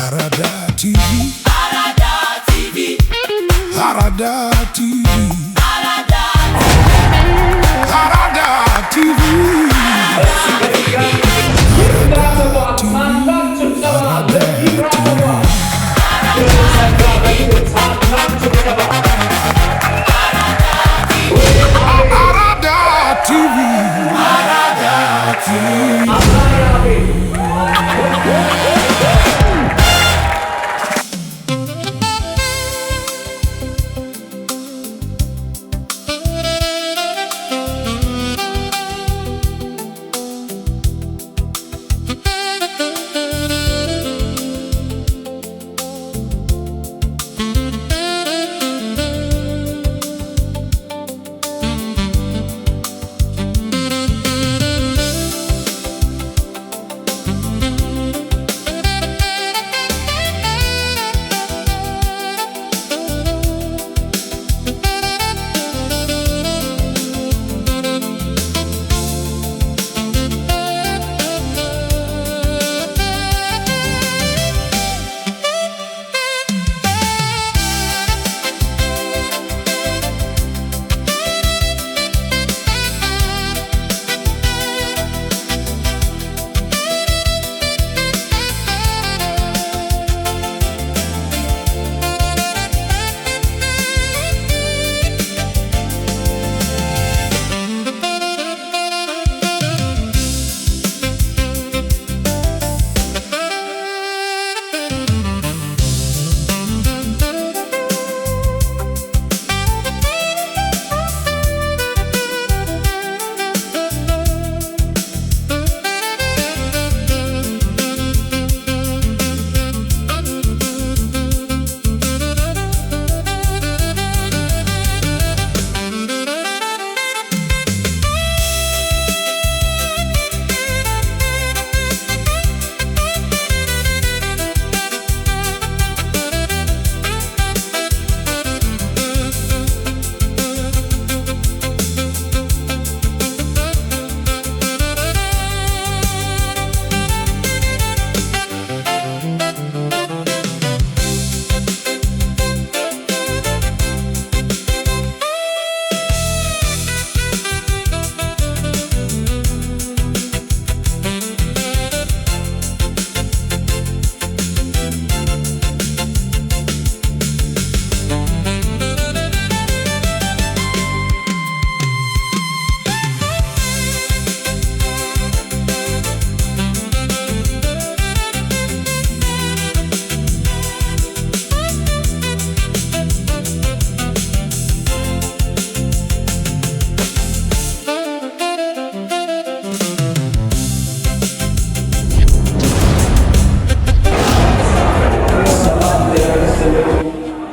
Arada TV, Arada TV, Arada TV, Arada TV, Arada TV, Arada TV.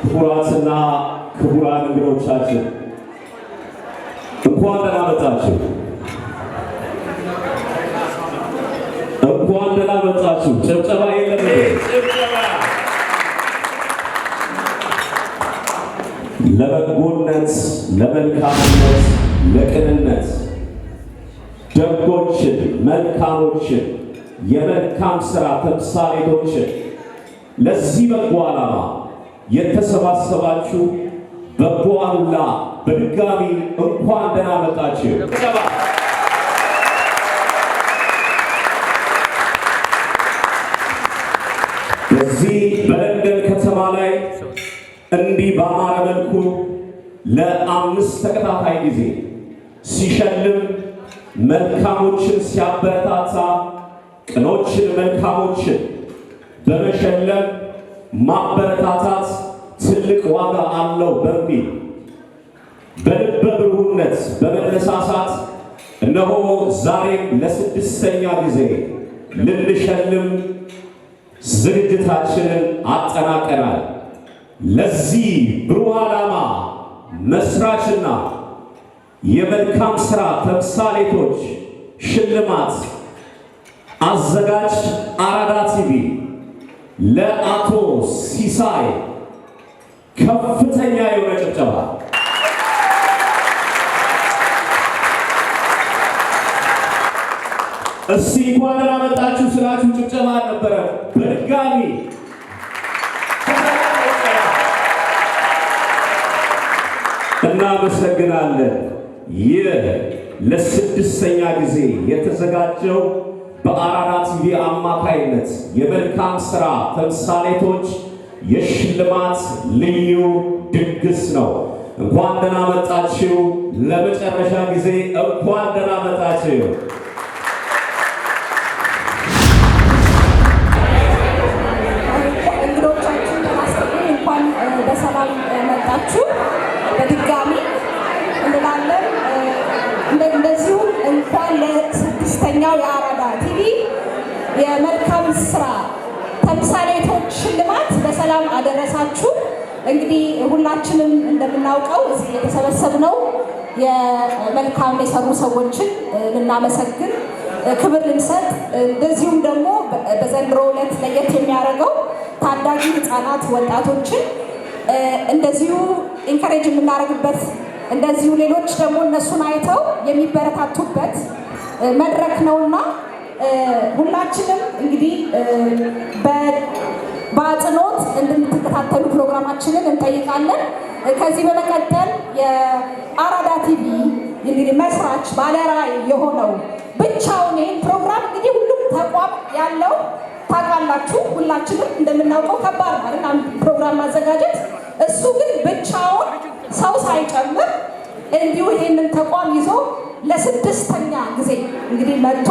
ክቡራትና ክቡራን እንግዶቻችን እንኳን ደህና መጣችሁ። እንኳን ደህና መጣችሁ። ጭብጨባ የለም። ለበጎነት፣ ለመልካምነት፣ ለቅንነት ደጎችን፣ መልካሞችን፣ የመልካም ሥራ ተምሳሌቶችን ለዚህ በጎ ዓላማ የተሰባሰባችሁ በጎ አሉላ በድጋሚ እንኳን ደህና መጣችሁ። በዚህ በለንደን ከተማ ላይ እንዲህ ባማረ መልኩ ለ5 ተከታታይ ጊዜ ሲሸልም፣ መልካሞችን ሲያበረታታ፣ ቅኖችን መልካሞችን በመሸለም ማበረታታት ትልቅ ዋጋ አለው በሚል በልበ ብሩህነት በመነሳሳት እነሆ ዛሬም ለ6ኛ ጊዜ ልንሸልም ዝግጅታችንን አጠናቀናል። ለዚህ ብሩህ ዓላማ መስራችና የመልካም ሥራ ተምሳሌቶች ሽልማት አዘጋጅ አራዳ ቲቪ ለአቶ ሲሳይ ከፍተኛ የሆነ ጭብጨባ። እስቲ እንኳን ደህና መጣችሁ ስላችሁ ጭብጨባ ነበረ። በድጋሚ እናመሰግናለን። ይህ ለስድስተኛ ጊዜ የተዘጋጀው በአራዳ ቲቪ አማካይነት የመልካም ሥራ ተምሳሌቶች የሽልማት ልዩ ድግስ ነው። እንኳን ደህና መጣችሁ። ለመጨረሻ ጊዜ እንኳን ደህና መጣችሁ። እንግዶቻችን እንኳን በሰላም መጣችሁ በድጋሚ እንላለን። እንደዚሁም እንኳን ለስድስተኛው የአራዳ ቲቪ የመልካም ሥራ ተምሳሌቶች ሽልማት በሰላም አደረሳችሁ። እንግዲህ ሁላችንም እንደምናውቀው እዚህ የተሰበሰብነው የመልካም የሰሩ ሰዎችን ልናመሰግን ክብር ልንሰጥ፣ እንደዚሁም ደግሞ በዘንድሮ ዕለት ለየት የሚያደርገው ታዳጊ ህፃናት ወጣቶችን እንደዚሁ ኢንከሬጅ የምናደርግበት፣ እንደዚሁ ሌሎች ደግሞ እነሱን አይተው የሚበረታቱበት መድረክ ነውና ሁላችንም እንግዲህ በአጽንኦት እንድትከታተሉ ፕሮግራማችንን እንጠይቃለን። ከዚህ በመቀጠል የአራዳ ቲቪ እንግዲህ መስራች ባለራዕይ የሆነው ብቻውን ይህን ፕሮግራም እንግዲህ ሁሉም ተቋም ያለው ታውቃላችሁ፣ ሁላችንም እንደምናውቀው ከባድ ነው አይደል አንድ ፕሮግራም ማዘጋጀት። እሱ ግን ብቻውን ሰው ሳይጨምር እንዲሁ ይህንን ተቋም ይዞ ለስድስተኛ ጊዜ እንግዲህ መጥቶ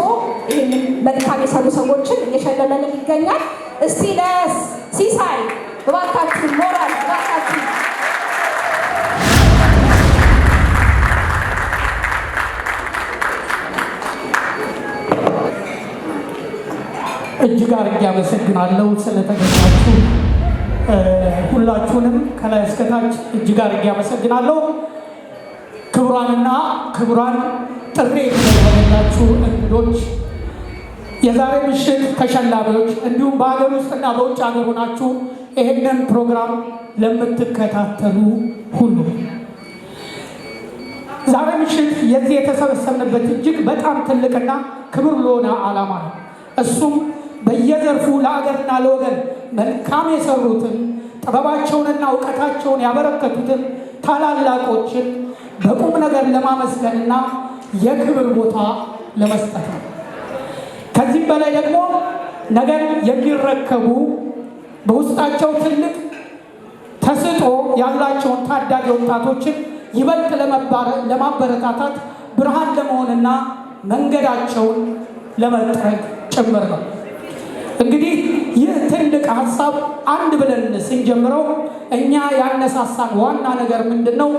ይህንን መልካም የሰሩ ሰዎችን እየሸለመልን ይገኛል። እስቲ ለሲሳይ እባካችሁ ሞራል እባካችሁ። እጅግ አድርጌ አመሰግናለሁ ስለተገኛችሁ። ሁላችሁንም ከላይ እስከታች እጅግ አድርጌ አመሰግናለሁ። ክቡራንና ክቡራን ጥሪ የተደረገላችሁ እንግዶች፣ የዛሬ ምሽት ተሸላሚዎች፣ እንዲሁም በሀገር ውስጥና በውጭ ሀገር ሆናችሁ ይህንን ፕሮግራም ለምትከታተሉ ሁሉ ዛሬ ምሽት የዚህ የተሰበሰብንበት እጅግ በጣም ትልቅና ክብር ለሆነ ዓላማ ነው። እሱም በየዘርፉ ለአገርና ለወገን መልካም የሰሩትን ጥበባቸውንና እውቀታቸውን ያበረከቱትን ታላላቆችን በቁም ነገር ለማመስገንና የክብር ቦታ ለመስጠት ነው። ከዚህም በላይ ደግሞ ነገር የሚረከቡ በውስጣቸው ትልቅ ተሰጥኦ ያላቸውን ታዳጊ ወጣቶችን ይበልጥ ለማበረታታት ብርሃን ለመሆንና መንገዳቸውን ለመጥረግ ጭምር ነው። እንግዲህ ይህ ትልቅ ሀሳብ አንድ ብለን ስንጀምረው እኛ ያነሳሳን ዋና ነገር ምንድን ነው?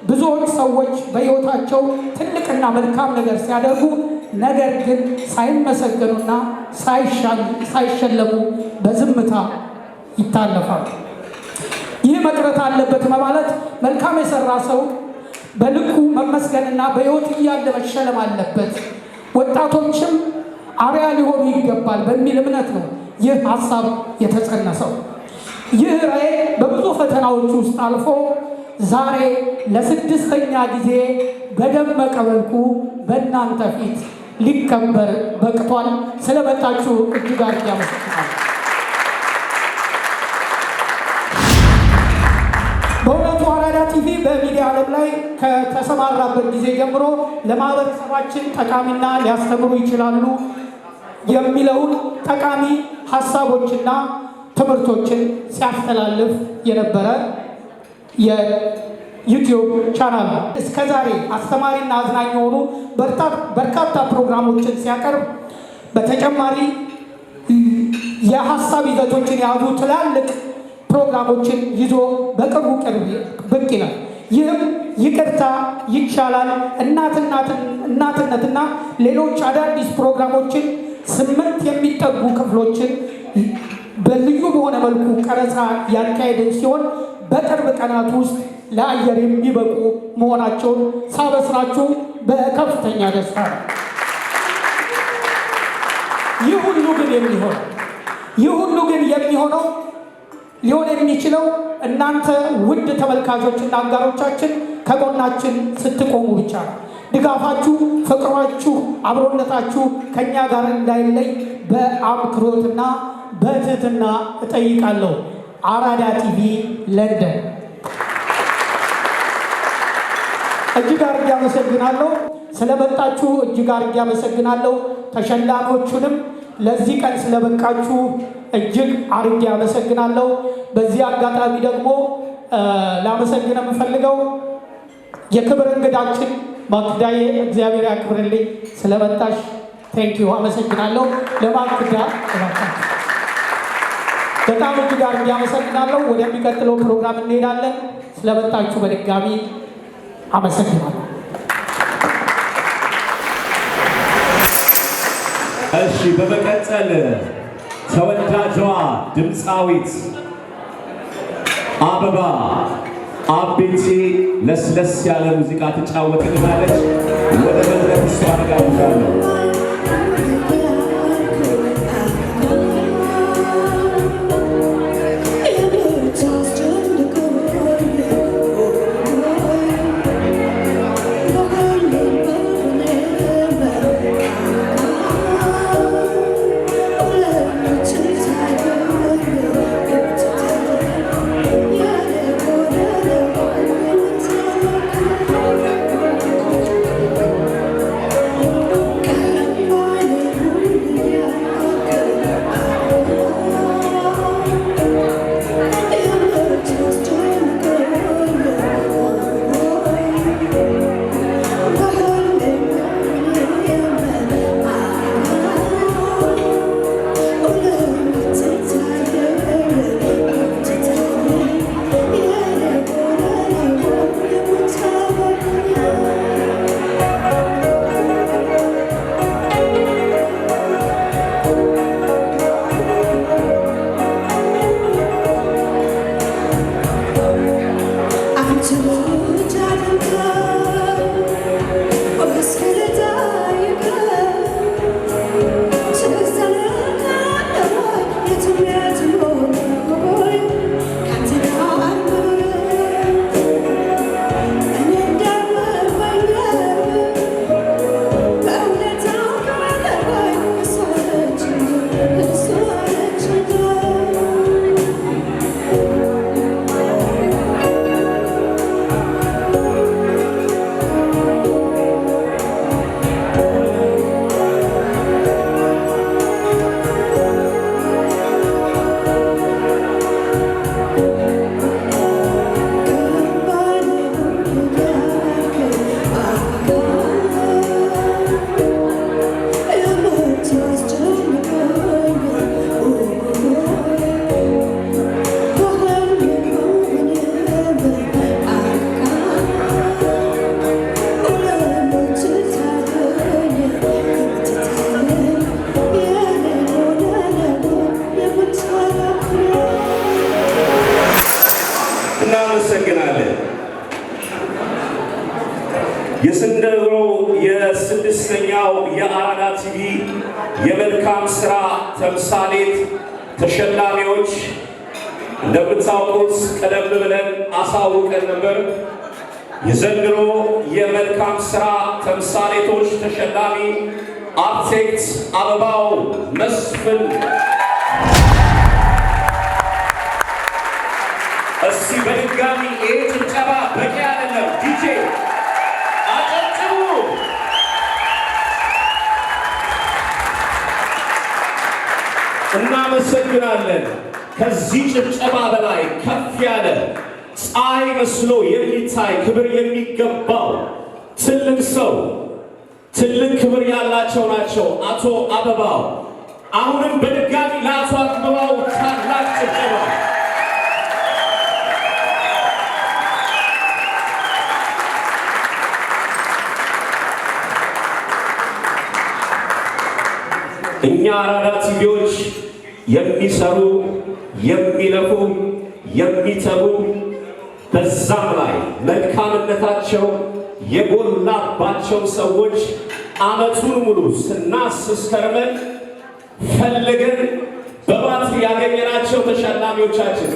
ብዙዎች ሰዎች በሕይወታቸው ትልቅና መልካም ነገር ሲያደርጉ ነገር ግን ሳይመሰገኑና ሳይሸለሙ በዝምታ ይታለፋሉ። ይህ መቅረት አለበት በማለት መልካም የሰራ ሰው በልኩ መመስገንና በሕይወት እያለ መሸለም አለበት፣ ወጣቶችም አርአያ ሊሆኑ ይገባል በሚል እምነት ነው ይህ ሀሳብ የተጸነሰው። ይህ ራዕይ በብዙ ፈተናዎች ውስጥ አልፎ ዛሬ ለስድስተኛ ጊዜ በደመቀ መልኩ በእናንተ ፊት ሊከበር በቅቷል። ስለመጣችሁ እጅግ አድርጌ አመሰግናለሁ። በእውነቱ አራዳ ቲቪ በሚዲያ ዓለም ላይ ከተሰማራበት ጊዜ ጀምሮ ለማህበረሰባችን ጠቃሚና ሊያስተምሩ ይችላሉ የሚለውን ጠቃሚ ሀሳቦችና ትምህርቶችን ሲያስተላልፍ የነበረ የዩቲዩብ ቻናል ነው። እስከ ዛሬ አስተማሪና አዝናኝ የሆኑ በርካታ ፕሮግራሞችን ሲያቀርብ በተጨማሪ የሀሳብ ይዘቶችን የያዙ ትላልቅ ፕሮግራሞችን ይዞ በቅርቡ ብቅ ይላል። ይህም ይቅርታ ይቻላል፣ እናትነትና ሌሎች አዳዲስ ፕሮግራሞችን 8 የሚጠጉ ክፍሎችን በልዩ በሆነ መልኩ ቀረጻ ያካሄድን ሲሆን በቅርብ ቀናት ውስጥ ለአየር የሚበቁ መሆናቸውን ሳበስራችሁ በከፍተኛ ደስታ ነው። ይህ ሁሉ ግን የሚሆነው ሊሆን የሚችለው እናንተ ውድ ተመልካቾችና አጋሮቻችን ከጎናችን ስትቆሙ ብቻ ነው። ድጋፋችሁ፣ ፍቅራችሁ፣ አብሮነታችሁ ከእኛ ጋር እንዳይለይ በአክብሮትና በትህትና እጠይቃለሁ። አራዳ ቲቪ ለንደን እጅግ አድርጌ አመሰግናለሁ። ስለመጣችሁ እጅግ አድርጌ አመሰግናለሁ። ተሸላሚዎቹንም ለዚህ ቀን ስለበቃችሁ እጅግ አድርጌ አመሰግናለሁ። በዚህ አጋጣሚ ደግሞ ላመሰግን የምፈልገው የክብር እንግዳችን ማክዳዬ እግዚአብሔር ያክብርልኝ ስለመጣሽ ቴንኪዩ አመሰግናለሁ። ለማክዳ በጣም እጅግ አድርጌ አመሰግናለሁ። ወደሚቀጥለው ፕሮግራም እንሄዳለን። ስለመጣችሁ በድጋሚ አመሰግናለሁ። እሺ፣ በመቀጠል ተወዳጇ ድምፃዊት አበባ አቤቴ ለስለስ ያለ ሙዚቃ ትጫወትልናለች። ወደ መድረክ እሷ አነጋግዛለሁ። የዘንድሮ የስድስተኛው የአራዳ ቲቪ የመልካም ስራ ተምሳሌት ተሸላሚዎች እንደምታውቁት ቀደም ብለን አሳውቀን ነበር። የዘንድሮ የመልካም ስራ ተምሳሌቶች ተሸላሚ አርክቴክት አበባው መስፍን። እስቲ በድጋሚ ይህ ጭብጨባ በቂ አይደለም። ዲጄ አጨብጭቡ። እናመሰግናለን። ከዚህ ጭብጨባ በላይ ከፍ ያለ ፀሐይ መስሎ የሚታይ ክብር የሚገባው ትልቅ ሰው፣ ትልቅ ክብር ያላቸው ናቸው አቶ አበባው። አሁንም በድጋሚ ለአቶ አበባው ታላቅ ጭብጨባ። እኛ አራዳ ቲቪዎች የሚሰሩ የሚለፉ የሚተጉ በዛም ላይ መልካምነታቸው የጎላባቸው ሰዎች ዓመቱን ሙሉ ስናስስ ከርመን ፈልገን በባትሪ ያገኘናቸው ተሸላሚዎቻችን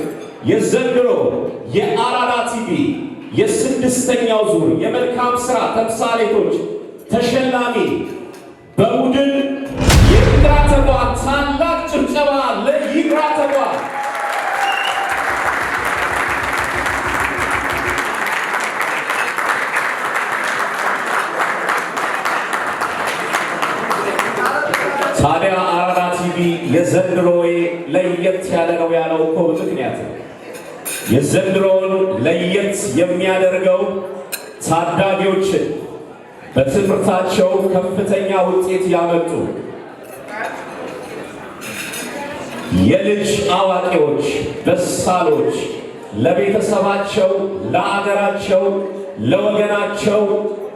የዘንድሮ የአራዳ ቲቪ የስድስተኛው ዙር የመልካም ሥራ ተምሳሌቶች ተሸላሚ በቡድን ይግራ ተቋም ታላቅ ጭብጨባ ለይግራ ተቋም። የዘንድሮዬ ለየት ያለ ነው ያለው እኮ ምክንያት ነው። የዘንድሮውን ለየት የሚያደርገው ታዳጊዎችን በትምህርታቸው ከፍተኛ ውጤት ያመጡ የልጅ አዋቂዎች፣ በሳሎች፣ ለቤተሰባቸው፣ ለአገራቸው፣ ለወገናቸው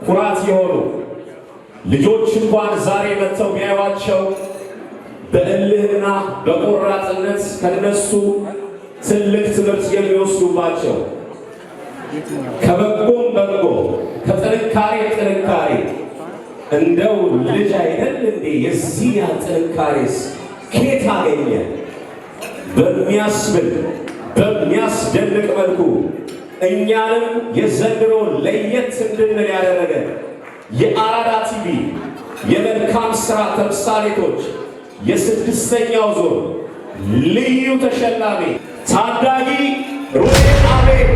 ኩራት የሆኑ ልጆች እንኳን ዛሬ መጥተው ቢያዩዋቸው በእልህና በቆራጥነት ከነሱ ትልቅ ትምህርት የሚወስዱባቸው ከበጎም በጎ ከጥንካሬ ጥንካሬ እንደው ልጅ አይደል እንዴ የዚህ ያህል ጥንካሬስ ከየት አገኘ በሚያስብል በሚያስደንቅ መልኩ እኛንም የዘንድሮ ለየት እንድንል ያደረገ የአራዳ ቲቪ የመልካም ሥራ ተምሳሌቶች የስድስተኛው ዞን ልዩ ተሸላሚ ታዳጊ ሮቤል አቤል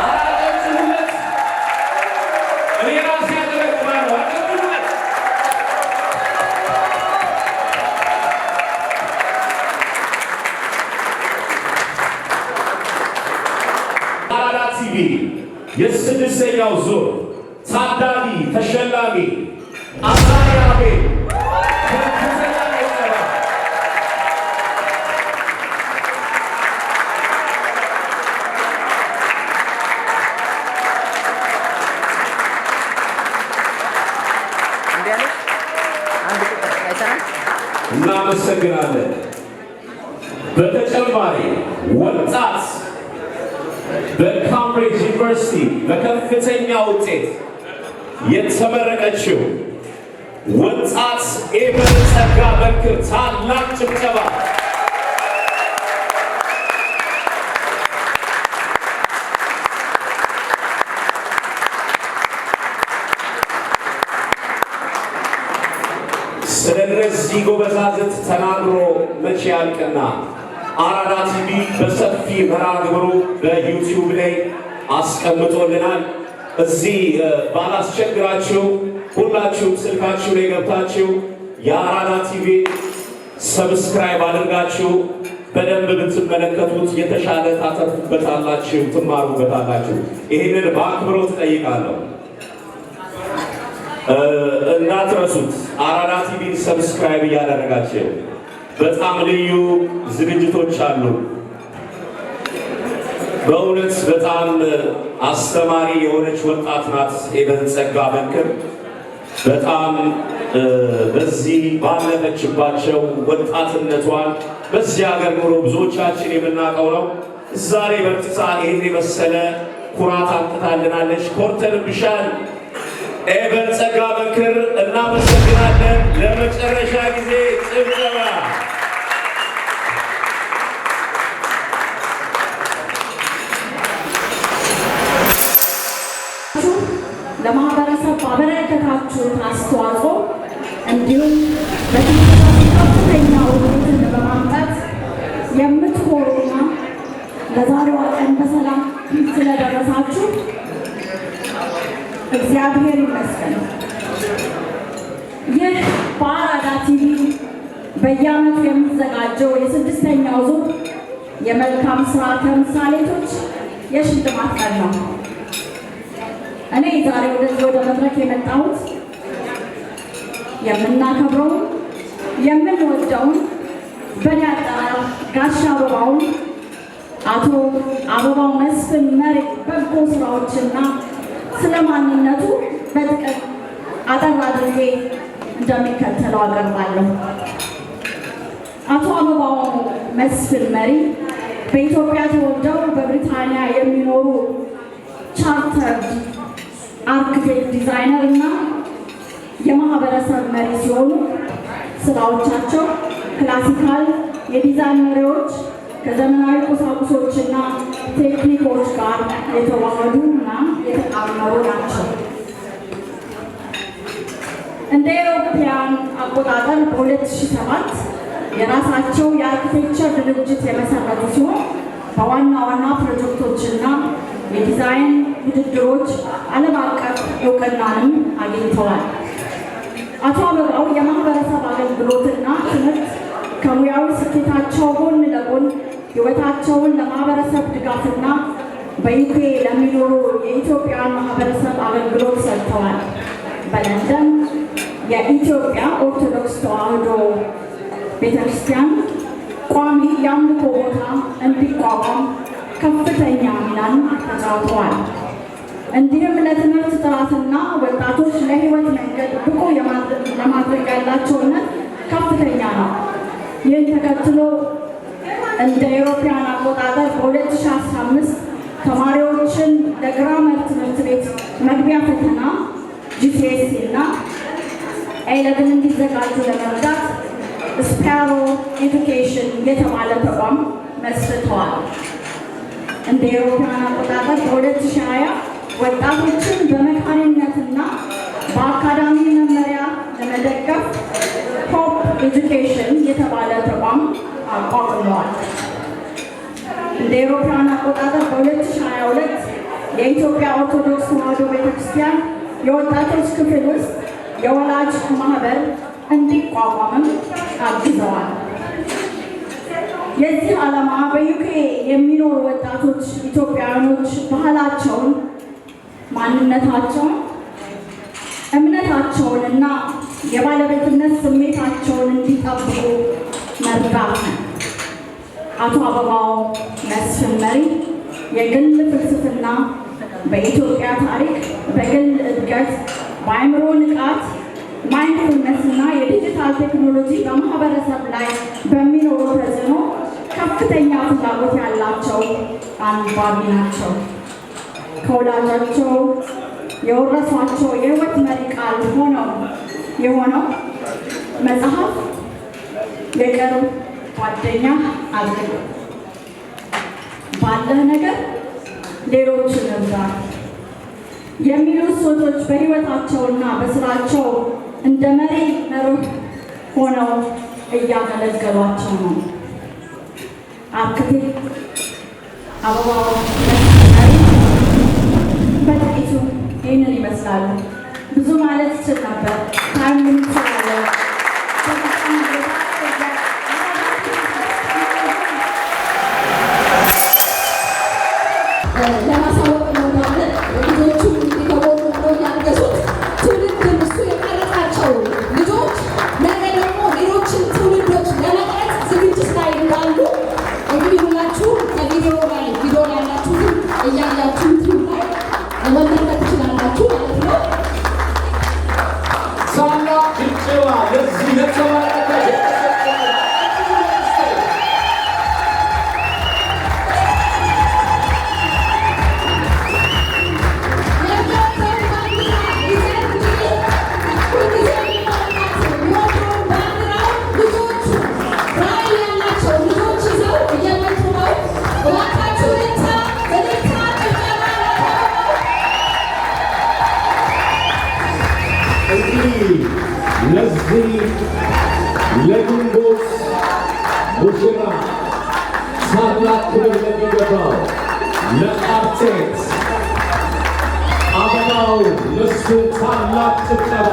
አራዳችሁለት እኔ ራሴ ያደረግኩት አቀብሉለት። አራዳ ቲቪ የስድስተኛው ዞን ታዳጊ ተሸላሚ አዛሪ አቤል እናመሰግናለን። በተጨማሪ ወጣት በካምብሪጅ ዩኒቨርሲቲ በከፍተኛ ውጤት የተመረቀችው ወጣት ኤቨን ጸጋ በክር ታላቅ ጭብጨባ። ስለ እነዚህ ጎበዛዝት ተናግሮ መቼ ያልቅና አራዳ ቲቪ በሰፊ መርሃ ግብሩ በዩቲዩብ ላይ አስቀምጦልናል። እዚህ ባላስቸግራችሁ ሁላችሁም ስልካችሁ ላይ ገብታችሁ የአራዳ ቲቪ ሰብስክራይብ አድርጋችሁ በደንብ ብትመለከቱት የተሻለ ታተርፉበታላችሁ፣ ትማሩበታላችሁ። ይህንን በአክብሮት እጠይቃለሁ። እንዳትረሱት አራዳ ቲቪን ሰብስክራይብ እያደረጋችሁ በጣም ልዩ ዝግጅቶች አሉ። በእውነት በጣም አስተማሪ የሆነች ወጣት ናት ኤቨን ጸጋ በክር። በጣም በዚህ ባለፈችባቸው ወጣትነቷን በዚህ ሀገር ኑሮ ብዙዎቻችን የምናውቀው ነው። ዛሬ በርትታ ይህን የመሰለ ኩራት አምጥታልናለች። ኮርተንብሻል ኤቨን ጸጋ በክር እናመሰግናለን። ለመጨረሻ ጊዜ ጭብጨባ። ለማህበረሰብ ባበረከታችሁት አስተዋጽኦ እንዲሁም በትምህርታችሁ ከፍተኛ ውጤትን በማምጣት የምትኮሩና ለዛሬዋ ቀን በሰላም ስለደረሳችሁ እግዚአብሔር ይመስገን። ይህ በአራዳ ቲቪ በየዓመቱ የሚዘጋጀው የስድስተኛው ዙር የመልካም ሥራ ተምሳሌቶች የሽልማት ቀን ነው። እኔ ዛሬ ወደዚህ ወደ መድረክ የመጣሁት የምናከብረውን የምንወደውን በእኔ አጠራር ጋሻ አበባውን አቶ አበባው መስፍን መሪ በጎ ስራዎችና ስለ ማንነቱ በጥቂት አጠር አድርጌ እንደሚከተለው አቀርባለሁ። አቶ አበባው መስፍን መሪ በኢትዮጵያ ተወልደው በብሪታንያ የሚኖሩ ቻርተርድ አርክቴክት ዲዛይነር እና የማህበረሰብ መሪ ሲሆኑ ስራዎቻቸው ክላሲካል የዲዛይን መሪዎች ከዘመናዊ ቁሳቁሶችና ቴክኒኮች ጋር የተዋሃዱ እና የተጣመሩ ናቸው። እንደ አውሮፓውያን አቆጣጠር በ2007 የራሳቸው የአርኪቴክቸር ድርጅት የመሰረቱ ሲሆን በዋና ዋና ፕሮጀክቶችና የዲዛይን ውድድሮች ዓለም አቀፍ እውቅናንም አግኝተዋል። አቶ አበባው የማህበረሰብ አገልግሎትና ትምህርት ከሙያዊ ስኬታቸው ጎን ለጎን ሕይወታቸውን ለማህበረሰብ ድጋፍና በዩኬ ለሚኖሩ የኢትዮጵያን ማህበረሰብ አገልግሎት ሰጥተዋል። በለንደን የኢትዮጵያ ኦርቶዶክስ ተዋሕዶ ቤተክርስቲያን ቋሚ የአምልኮ ቦታ እንዲቋቋም ከፍተኛ ሚናን ተጫውተዋል። እንዲሁም ለትምህርት ጥራትና ወጣቶች ለሕይወት መንገድ ብቁ ለማድረግ ያላቸውነት ከፍተኛ ነው። ይህን ተከትሎ እንደ አውሮፓውያን አቆጣጠር በ2015 ተማሪዎችን ለግራመር ትምህርት ቤት መግቢያ ፈተና GCSE እና A-level እንዲዘጋጁ ለመርዳት ስፓሮ ኤዱኬሽን የተባለ ተቋም መስርተዋል። እንደ አውሮፓውያን አቆጣጠር በ2020 ወጣቶችን በመካሪነትና በአካዳሚ መመሪያ ለመደገፍ ሆፕ ኤዱኬሽን የተባለ ተቋም አቋቁመዋል። እንደ አውሮፓውያን አቆጣጠር በ2022 የኢትዮጵያ ኦርቶዶክስ ተዋሕዶ ቤተክርስቲያን የወጣቶች ክፍል ውስጥ የወላጅ ማህበር እንዲቋቋምም አግዘዋል። የዚህ ዓላማ በዩኬ የሚኖሩ ወጣቶች ኢትዮጵያውያኖች ባህላቸውን፣ ማንነታቸውን፣ እምነታቸውንና የባለቤትነት ስሜታቸውን እንዲጠብቁ መርዳት ነው። አቶ አበባው መስፍን መሪ የግል ፍልስፍና በኢትዮጵያ ታሪክ፣ በግል እድገት፣ በአእምሮ ንቃት፣ ማይንድፉልነስ እና የዲጂታል ቴክኖሎጂ በማህበረሰብ ላይ በሚኖሩ ተጽዕኖ ከፍተኛ ፍላጎት ያላቸው አንባቢ ናቸው። ከወላጃቸው የወረሷቸው የህይወት መሪ ቃል የሆነው መጽሐፍ የቅርብ ጓደኛ አድርግ፣ ባለህ ነገር ሌሎችን እርዳ የሚሉ እሴቶች በህይወታቸውና በስራቸው እንደ መሪ መርህ ሆነው እያገለገሏቸው ነው። አርክቴክት አበባው መስፍን በጥቂቱ ይህንን ይመስላሉ። ብዙ ማለት ይችል ነበር። ታይም ስላለ ለማሳወቅ ነው ማለት ልጆቹ እንዲከቦሩ ነው ያገዙት። ትውልድን እሱ የቀረጻቸው ልጆች ነገ ደግሞ ሌሎችን ትውልዶች ለመቅረጽ ዝግጅት ላይ እንዳሉ እንግዲህ ሁላችሁ ከቪዲዮ ላይ ያላችሁትን እያያችሁ ዩቲዩብ ላይ መመልከት ትችላላችሁ ማለት ነው። ሳላ ጭብጨባ ለዚህ ለተባረከ ለዚህ ለግንቦት ሙሽራ ታላቅ ክብር ለሚገባው ለአርቲስት አበባው መስፍን ታላቅ ጭብጨባ።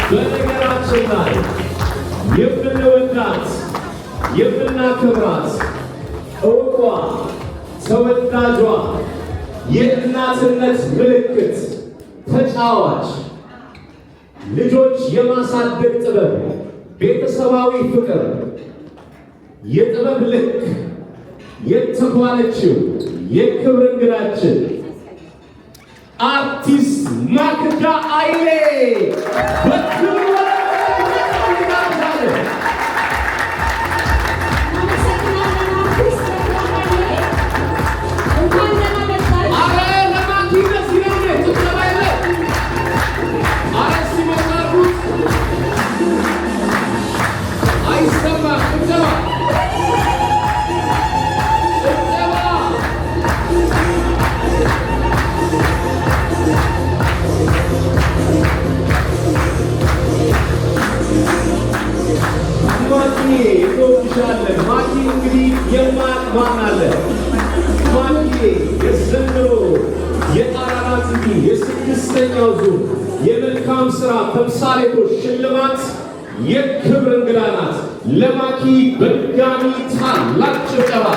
በነገራችን ላይ የምንወዳት የምናከብራት እውቋ ተወዳጇ የእናትነት ምልክት ተጫዋች ልጆች የማሳደግ ጥበብ ቤተሰባዊ ፍቅር የጥበብ ልክ የተባለችው የክብር እንግዳችን አርቲስት ማክዳ ኃይሌ በክብር ማኪ እንግዲህ የማን አለ? ማኪ የዘንድሮ የአራዳ ቲቪ የስድስተኛው ዙር የመልካም ሥራ ተምሳሌቶች ሽልማት የክብር እንግዳ ናት። ለማኪ በድጋሚ ታላቅ ጭብጨባ።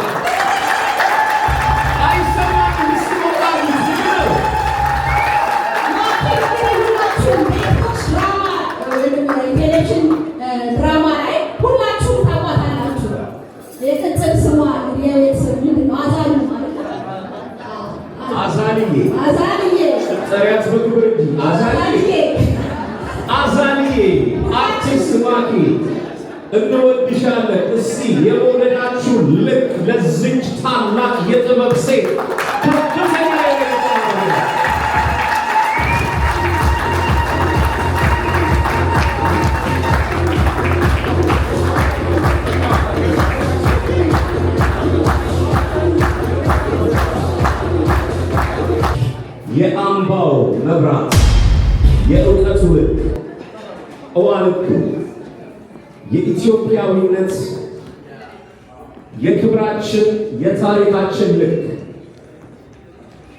ድራማ ላይ ሁላችሁም ታውቋታላችሁ። የቅጽል ስሟ የቤተሰብ ምንድን ነው? አዛሉ ማለት ነው። አዛልዬ ጥሪያት በክብር እንጂ አዛልዬ አርቲስት ማኪ እንወድሻለን። እስቲ የመውደዳችሁ ልክ ለዝች ታላቅ የጥበብ ሴት ከፍተኛ የአምባው መብራት የእውቀቱ ልክ እዋልኩ የኢትዮጵያዊነት የክብራችን የታሪካችን ልክ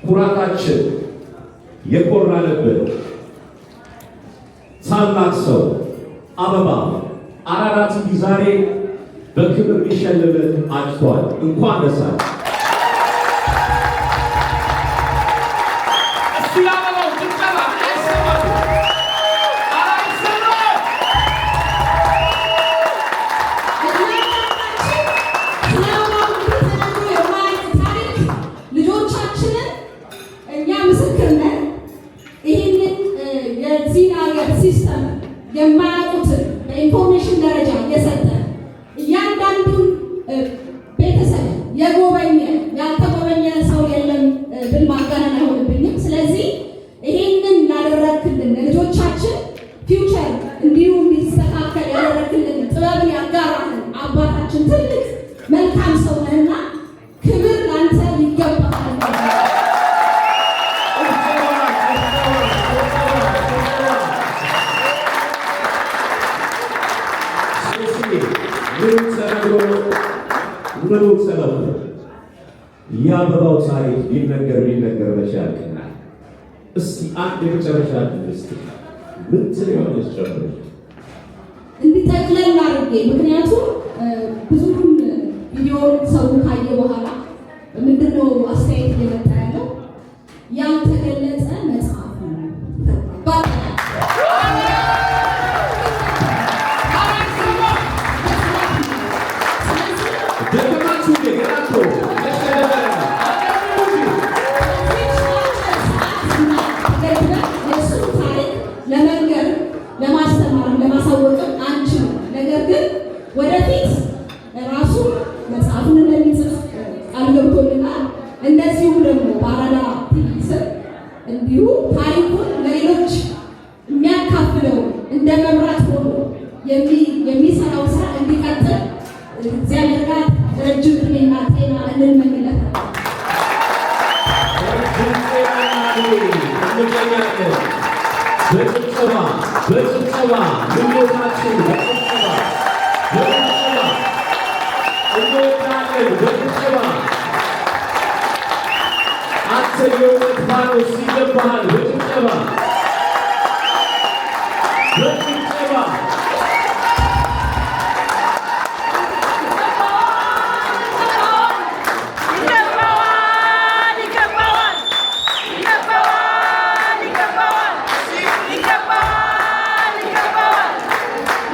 ኩራታችን የኮራንብን ታላቅ ሰው አበባ አራዳ ቲቪ ዛሬ በክብር ሊሸልምን አጭቷል። እንኳን ደስ አለህ። ሲስተም የማያውቁትን በኢንፎርሜሽን ደረጃ እየሰጠ እያንዳንዱን ቤተሰብ የጎበኘ ያልተጎበኘ ሰው የለም ብል ማጋነን አይሆንብኝም። ስለዚህ ይሄንን ላደረግክልን ልጆቻችን ፊውቸር እንዲሁ እንዲስተካከል ያደረግክልን ጥበብን ያጋራልን አባታችን ትልቅ መልካም ሰው ነህና ክብር ላንተ ይገባል። ምኑ ሰበብ የአበባው ታሪክ ሊነገር መቻል ቀናል። እስቲ አንድ የመጨረሻ ድስት ምን ትለዋለች? ጨምሮ እንዲጠቅለል አድርጌ ምክንያቱም ብዙም ቪዲዮውን ሰው ካየ በኋላ ምንድነው አስተያየት እየመጣ ያለው ያልተገለጸ መጽሐፍ ነው። ለመንገር ለማስተማር ለማሳወቅም አንችልም። ነገር ግን ወደፊት ራሱ መጽሐፉን እንደሚጽፍ ቃል ገብቶልናል። እንደዚሁም ደግሞ በአራዳ ቲቪ ስር እንዲሁ ታሪኩን ለሌሎች የሚያካፍለው እንደ መብራት ሆኖ የሚሰራው ስራ እንዲቀጥል እግዚአብሔር ጋር ረጅም ዕድሜና ጤና እንመኝለታለን። በጭብጨባ ምኞታችን እንወዳለን። በጭብጨባ አንተ የእውነት ፋኖስ ይገባሃል። በጭብጨባ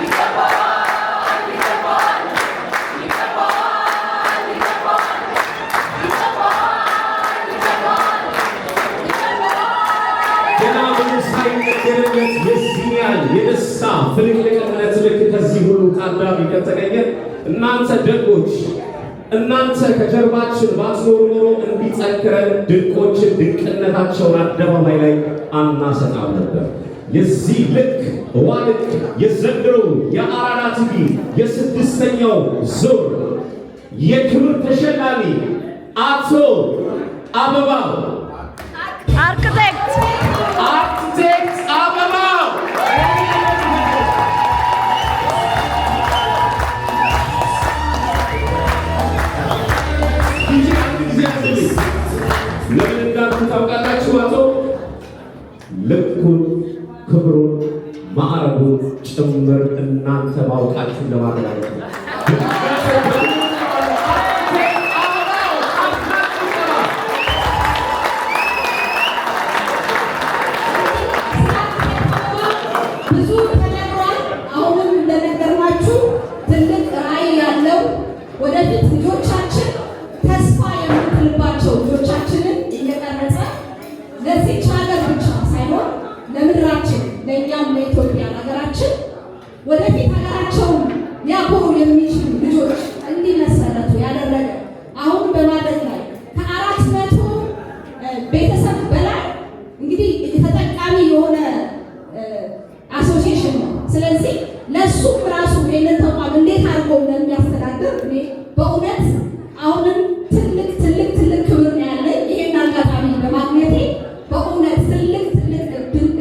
ይገባዋል። ደስታ ፍልቅልቅነት ልክ ከዚህ ሁሉ ታዳሚ ከተገኘ እናንተ ደጎች እናንተ ከጀርባችን ባትኖሩ ኖሮ እንዲጠንክረን ድንቆችን ድንቅነታቸውን አደባባይ ላይ አናሰጣም ነበር። የዚህ ልክ ዋልክ የዘንድሮ የአራዳ ቲቪ የስድስተኛው ዙር የክብር ተሸላሚ አቶ አበባው አርክቴክት አበባው ለምን እንዳልኩ ታውቃላችሁ? አቶ ልኩን ክብሩን ማዕረጉን ጭምር እናንተ ማውቃችሁን ለማረጋገጥ ነው። ብዙ ተነግሯል። አሁንም እንደነገርኳችሁ ትልቅ ራዕይ ያለው ወደፊት ልጆቻችን ተስፋ የምንጥልባቸው ልጆቻችንን እየቀረጸ ለዚች ሀገር ብቻ ሳይሆን ለምድራችን ለእኛም ለኢትዮጵያ ሀገራችን ወደፊት ሀገራቸውን ሊያኮሩ የሚችሉ ልጆች እንዲመሰረቱ ያደረገ አሁን በማድረግ ላይ ከ400 ቤተሰብ በላይ እንግዲህ ተጠቃሚ የሆነ አሶሲዬሽን ነው። ስለዚህ ለእሱም ራሱ ይህንን ተቋም እንዴት አድርጎ እንደሚያስተዳድር እኔ በእውነት አሁንም ትልቅ ክብር ነው ያለኝ። ይሄን አጋጣሚ በማግኘቴ በእውነት ትልቅ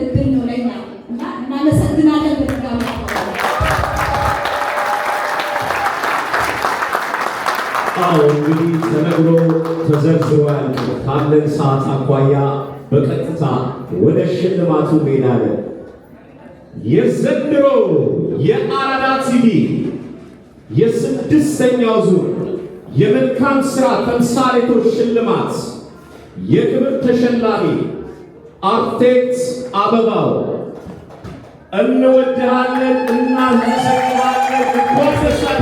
እድል ነው ለኛ እና እናመሰግናለን። በድጋሚ እንግዲህ ተነግሮ ተዘርዝሯል። ካለን ሰዓት አኳያ በቀጥታ ወደ ሽልማቱ እንሄዳለን። የዘንድሮ የአራዳ ቲቪ የስድስተኛው ዙር የመልካም ሥራ ተምሳሌቶች ሽልማት የክብር ተሸላሚ አርክቴክት አበባው እንወድሃለን፣ እናመሰግናለን። ኮርተሻል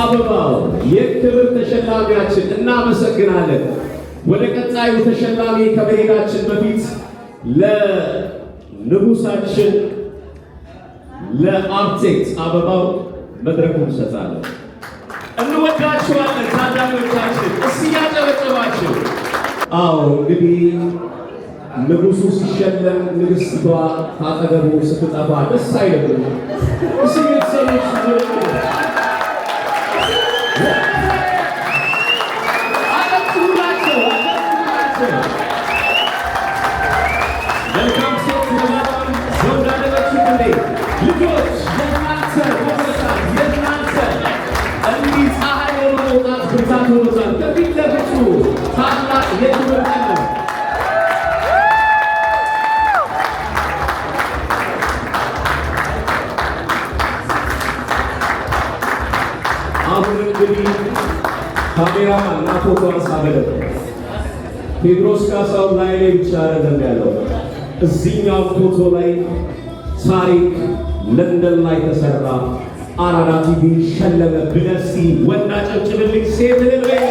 አበባው የክብር ተሸላሚያችን እናመሰግናለን። ወደ ቀጣዩ ተሸላሚ ከመሄዳችን በፊት ለንጉሳችን ለአርክቴክት አበባው መድረኩን እንሰጣለን። እንወዳችኋለን ታዳሚዎቻችን፣ እስኪ ያጨበጨባችሁ። እንግዲህ ንጉሱ ሲሸለም ንግስቷ ካጠገቡ ስትጠፋ ደስ አይልም። እስኪ ቤተሰቦች መልካም ሴት ለማዳም ዘውድ አደረግሽ እንዴ? ልጆች የእናንተ መመሳት የእናንተ እንዲህ ፀሐይ የመውጣት ብርታት ሆኖታል። ከፊት ለፊቱ ታላቅ የክብር ቀን ነው። አሁን እንግዲህ ካሜራማን እና ፎቶ አንሳበለ ቴዎድሮስ ካሳሁን ላይ ብቻ አይደለም ያለው፣ እዚህኛው ፎቶ ላይ ታሪክ ለንደን ላይ ተሰራ አራዳ ቲቪ ሸለመ ብለህ እስኪ ወንድ አጨብጭብልኝ፣ ሴት እልል በይ።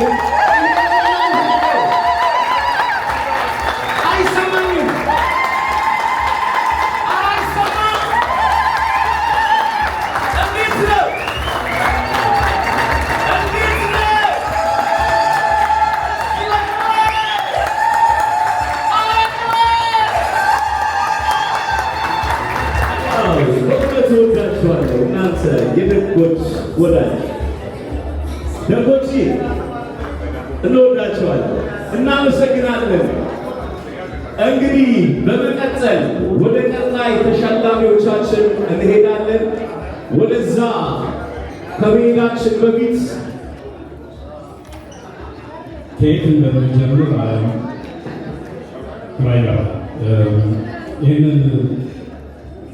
አይሰማኝም አይሰማም። እንዴት ነው እንዴት ነው? ተወዳችኋል። እንወዳቸዋለን፣ እናመሰግናለን። እንግዲህ በመቀጠል ወደ ቀጣይ ተሸላሚዎቻችን እንሄዳለን። ወደዛ ከመሄዳችን በፊት ከየት እንደምንጀምር ራያ ይህንን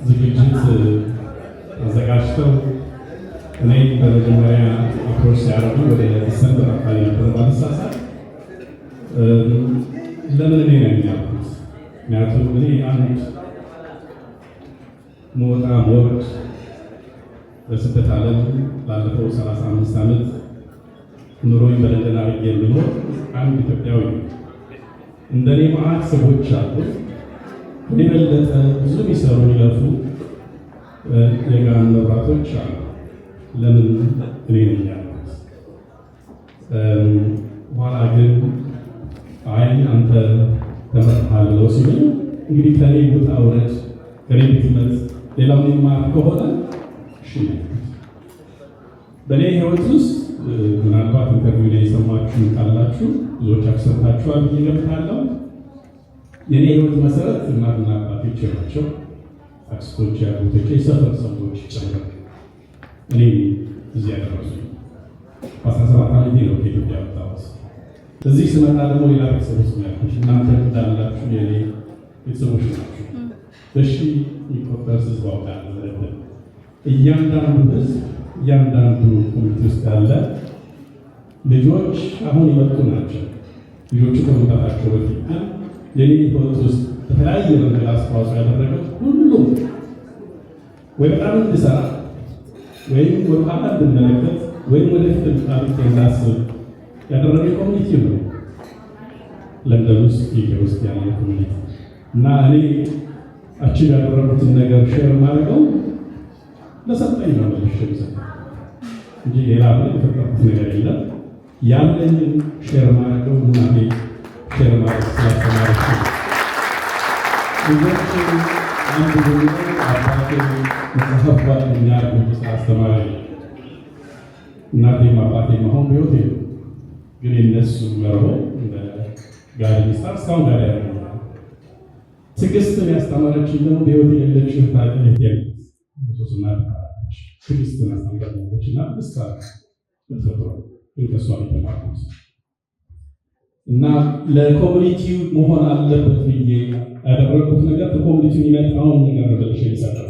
ዝግጅት አዘጋጅተው እኔ በመጀመሪያ አፕሮች ሲያደርጉ ወደ ዲሰምበር አካባቢ ነበር ባልሳሳት። ለምን እኔ ነው የሚያልኩት? ምክንያቱም እኔ አንድ ሞጣ ሞርድ በስደት ዓለም ላለፈው 35 ዓመት ኑሮኝ በለንደን አድርጌ የምኖር አንድ ኢትዮጵያዊ ነው። እንደኔ መዓት ሰዎች አሉ እኔ በለጠ ብዙ የሚሰሩ ይለፉ የጋን መብራቶች አሉ። ለምን እኔ ነኝ ያልኩት? በኋላ ግን አይ አንተ ተመርጠሃል ብለው ሲሉኝ እንግዲህ ከኔ ውጣ ውረድ ከኔ ብትመት ሌላው የሚማር ከሆነ እሺ። በእኔ ህይወት ውስጥ ምናልባት ኢንተርቪው ላይ የሰማችሁ ካላችሁ ብዙዎቻችሁ ሰምታችኋል ብዬ እገምታለሁ። የእኔ ህይወት መሰረት እናትና አባቶቼ ናቸው። አክስቶቼ፣ አጎቶቼ፣ የሰፈር ሰዎች ጭምር እኔ እዚህ ያደረሱኝ። በ17 ዓመቴ ነው ከኢትዮጵያ ወጣሁት። እዚህ ስመጣ ደግሞ ሌላ ቤተሰቦች ናቸው። እናንተ እንዳላችሁ የኔ ቤተሰቦች ናቸው። በሺ የሚቆጠር ህዝብ አውቃለሁ። እያንዳንዱ ህዝብ እያንዳንዱ ኮሚቴ ውስጥ ያለ ልጆች አሁን የመጡ ናቸው። ልጆቹ ከመምጣታቸው በፊት ግን የኔ ህይወት ውስጥ በተለያየ መንገድ አስተዋጽኦ ያደረገው ሁሉም ወይ በጣም እንድሰራ ወይም ወደኋላ እንድመለከት ወይም ወደፊት ታሪክ እንዳስብ ያደረገ ኮሚኒቲ ነው። ለንደን ውስጥ ኢትዮጵያ ውስጥ ያለ ኮሚኒቲ እና እኔ አቺቭ ያደረጉትን ነገር ሼር ማድረገው ለሰጠኝ ነው እንጂ ሌላ ምን የተፈጠረበት ነገር የለም። ያለኝን ሼር ማድረገው እናቴ ሼር ማድረግ ስላስተማረች ነው። ልጆች አንድ ደግሞ አባቴ መጽሐፍ ጓደኛ አድርጎ ስላስተማረ እናቴም አባቴም አሁን በሕይወት የሉ፣ ግን የነሱ መርሆ እንደ ጋር ሚስታር እስካሁን ጋር ያለ ትዕግስትን ያስተማረችኝ ደግሞ በሕይወት የሌለችው ታሪክ የለም። ሶስና ትዕግስትን አስተምራለች እና እስካ ተፈጥሮ እንከሷ የተማርኩት እና ለኮሚኒቲው መሆን አለበት ብዬ ያደረኩት ነገር ከኮሚኒቲው የሚመጣውን ነገር በልሽ ይሰጣል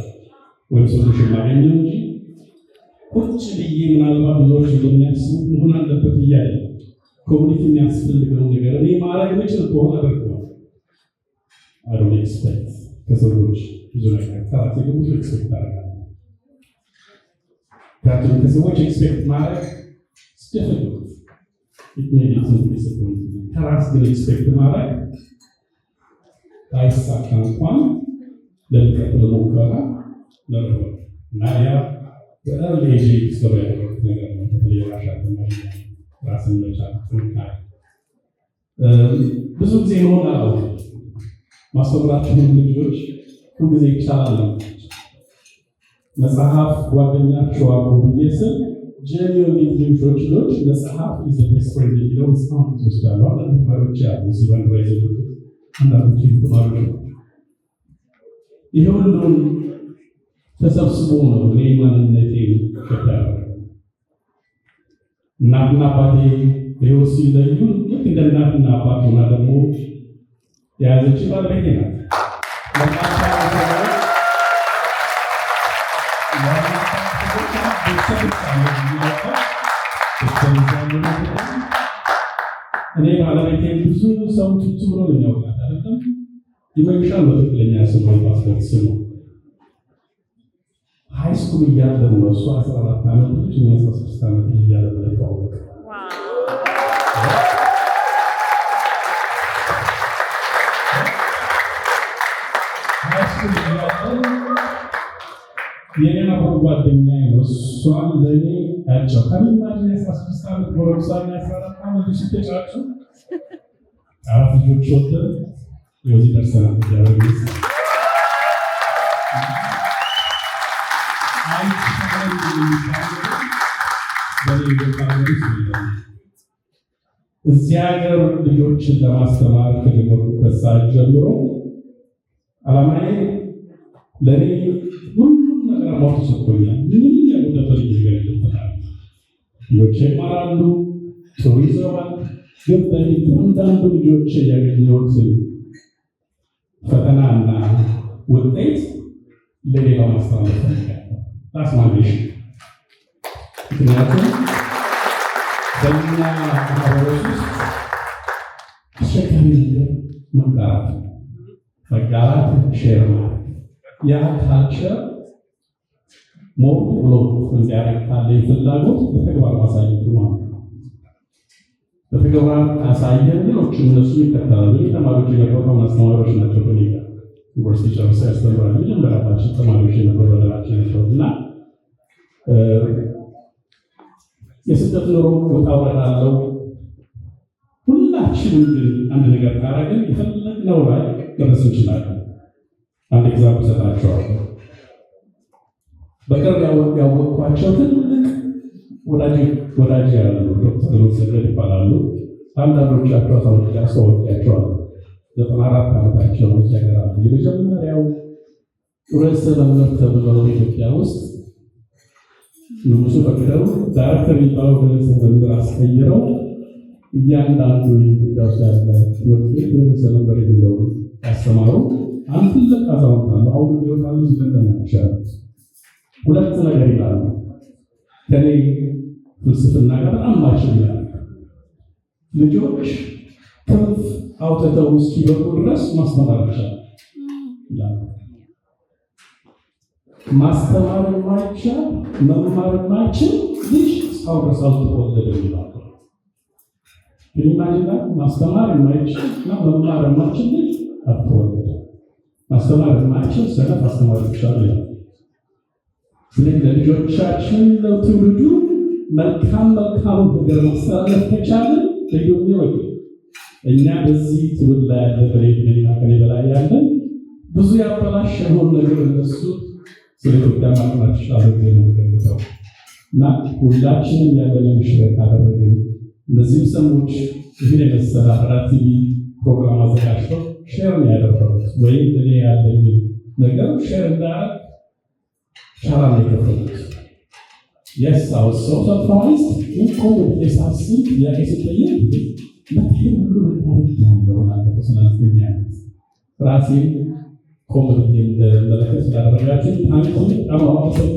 ወይም ሶሉሽን ማግኘት እንጂ ቁጭ ብዬ ምናልባት ብዙዎች እንደሚያስቡት መሆን አለበት ብዬ አይደለም። ኮሚኒቲ የሚያስፈልገው ነገር እኔ ማድረግ ምችል ከሆነ አደርገዋለሁ። I don't expect ከሰዎች ብዙ ነገር ከራሴ ግን ብዙ ኤክስፔክት አደርጋለሁ። ምክንያቱም ከሰዎች ኤክስፔክት ማድረግ difficult. It may be some disappointing. ከራስ ግን ኤክስፔክት ማድረግ አይሳካ እንኳን ለሚቀጥለው ሙከራ መርሆት እና ያ በእርሊ ኤጅ ዲስከቨር ያደረኩት ነገር ነው። በተለይ ራስን መቻል ጥንካሬ ብዙ ጊዜ መሆን አለው ማስተምራችሁን ልጆች ሁልጊዜ ይቻላል መጽሐፍ ጓደኛችሁ አሉ ብዬ ስል ጀኒዮን ልጆች መጽሐፍ ኢዝ ቤስት ፍሬንድ የሚለው እስካሁን ይወስዳሉ። አንዳንድ ተማሪዎች ያሉ እዚህ ባንድ ላይ ዘሉት አንዳንዶች ተማሪዎች ይሄ ሁሉም ተሰብስቦ ነው እኔ ማንነቴ ከተያዘ እናትና አባቴ በሕይወት ሲለዩ ልክ እንደ እናትና አባት ሆና ደግሞ የያዘች ባለቤቴ ናት። እኔ ባለቤቴ ብዙ ሰው ትቱ ብሎ ነው የሚያውቃት አይደለም። ይመሻል በትክክለኛ ስሙ ፓስፖርት ስሙ ሃይስኩል እያለ ነው እሱ 14 ዓመት ልጅ 16 ዓመት ልጅ እያለ ነው የተዋወቀ። ሃይስኩል እያለ የኔና ጓደኛ ነው እሷን ለእኔ ያቸው ከሚማድ 16 ዓመት ጎረምሳና 14 ዓመት ልጅ ስትጫጩ 4 ልጆች ወጥተን የዚህ ደርሰናል። ያበግስ እዚያ ሀገር ልጆችን ለማስተማር ከጀመርኩበት ሰዓት ጀምሮ ዓላማዬ ለእኔ ሁሉም ነገር ሞት ሰጥቶኛል። ምንም የጎደለብኝ ነገር የለም። ልጆቼ ይማራሉ፣ ጥሩ ይዘዋል። ግን አንዳንዱ ልጆቼ ያገኘሁት ፈተናና ውጤት ለሌላው ማስተላለፍ ፈልጋለሁ። ታስማሚሽ ምክንያቱም በእኛ ማህበረሰብ ውስጥ አስቸጋሪ ነገር መጋራት ሼር ማለት ያ ካልቸር ሞር ብሎ እንዲያደርግ ካለኝ ፍላጎት በተግባር ማሳየት ማለት ነው። በተግባር ካሳየን ሌሎችም እነሱ ይከተላሉ። ተማሪዎች የነበሩ አስተማሪዎች ናቸው። በኔ ጋር ዩኒቨርሲቲ ጨርሰው ያስተምራሉ። መጀመሪያችን ተማሪዎች የነበሩ ወላጆች ናቸው እና የስደት ኑሮ ውጣ ውረድ አለው። ሁላችንም ግን አንድ ነገር ካረግን የፈለግነው ላይ ደረስ እንችላለን። አንድ ኤግዛምፕል ሰጣቸዋለሁ። በቅርብ ያወቅኳቸው ትልቅ ወዳጅ ያሉ ዶክተር ሉሰገድ ይባላሉ። አንዳንዶቻቸው አስተዋወቂያቸዋለሁ። 94 ዓመታቸው ነው ያገራሉ። የመጀመሪያው ርዕሰ መምህር ተብለው ኢትዮጵያ ውስጥ ንጉሱ ፈቅደው ዳይሬክተር የሚባለው ርዕሰ መምህር አስቀይረው እያንዳንዱ የኢትዮጵያ ውስጥ ያለ ትምህርት ቤት ርዕሰ መምህር የሚለው ያስተማሩ አንድ ትልቅ አዛውንት አሉ። አሁን ይወጣሉ ስለተናቸው ሁለት ነገር ይላሉ። ከኔ ፍልስፍና ጋር በጣም ማሽን ይላል። ልጆች ክንፍ አውጥተው እስኪበቁ ድረስ ማስተማር ይችላል። ማስተማር የማይቻል መማር የማይችል ልጅ እስካሁን ድረስ አልተወለደም ይላሉ። ኢማጂና ማስተማር የማይችል እና መማር የማይችል ልጅ አልተወለደም። ማስተማር የማይችል ሰነፍ አስተማሪ ይችላል ይላል። ስለዚህ ለልጆቻችን ለትውልዱ መልካም ነገር ማስተላለፍ ከቻለን ለዩኒቨርሲቲ እኛ በዚህ ትውልድ ላይ ያለ በሌላ ከኔ በላይ ያለን ብዙ ያበላሸውን ነገር እነሱ ስለ ኢትዮጵያ ማጥናት ይችላሉ ነው የሚገርመው። እና ሁላችንም ያለንን ሽረት አደረግን። እነዚህ ሰዎች ይህን የመሰለ አራቲ ፕሮግራም አዘጋጅተው ሼር ነው ያደረጉት። ወይም እኔ ያለኝ ነገር ሼር እንዳደረግ ቻላ ነው የከፈሉት። Yes, I was so surprised. In COVID, yes, I've seen the experience. But he really wanted to know Rasim, COVID in the Malakas, Rajatin, Anthony, I'm also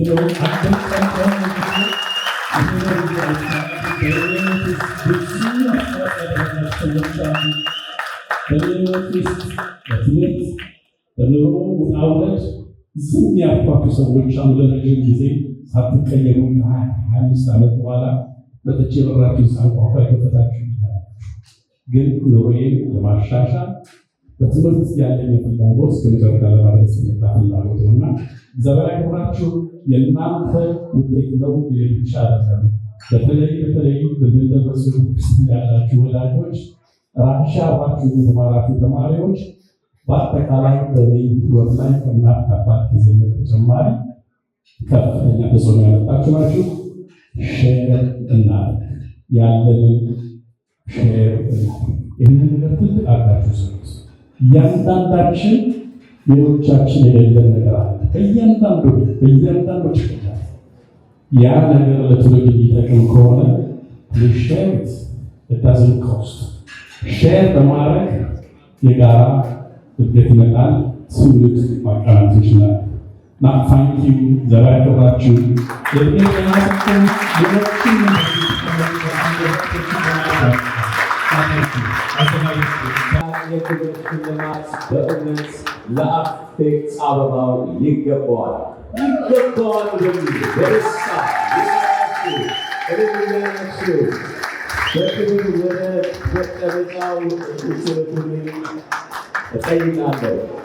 ዝም ያልኳቸው ሰዎች አሉ። ለረጅም ጊዜ ሳትቀየሩ 25 ዓመት በኋላ በተቼ በራችሁ ሳንኳኳ የከፈታችሁ ግን ኑሮዬን ለማሻሻል በትምህርት ያለኝ ፍላጎት እስከመጨረሻ ለማድረስ የመጣ ፍላጎት ነውና ዘበላይ ሆናችሁ የእናንተ ውጤት ነው ብቻ አይደለም። በተለይ በደረሱ ያላችሁ ወላጆች ራሻ አባችሁ የተማራችሁ ተማሪዎች በአጠቃላይ በዚህ ህይወት ላይ ከእናት አባት ከዘመድ ተጨማሪ ከፍተኛ ተጽዕኖ ያመጣችሁ ናችሁ። ሼር እናድርግ፣ ያለንን ሼር ይህንን ነገር ትልቅ አድርጋችሁ ስሩት። እያንዳንዳችን ሌሎቻችን የሌለን ነገር አለ። በእያንዳንዱ ጭቅላት ያ ነገር ለትውልድ የሚጠቅም ከሆነ ሼር ዳዝንት ኮስት ሼር በማድረግ የጋራ እድገት ይመጣል። ትውልድ ማቃናት ይችላል። እና ታንኪዩ ዘባይ ክብራችሁ የጤናችን ሌሎችን የክብር ሽልማት በእውነት ለአርክቴክት አበባው ይገባዋል። በደስታ በክብር ወደ መቀመጫው እጠይቃለሁ።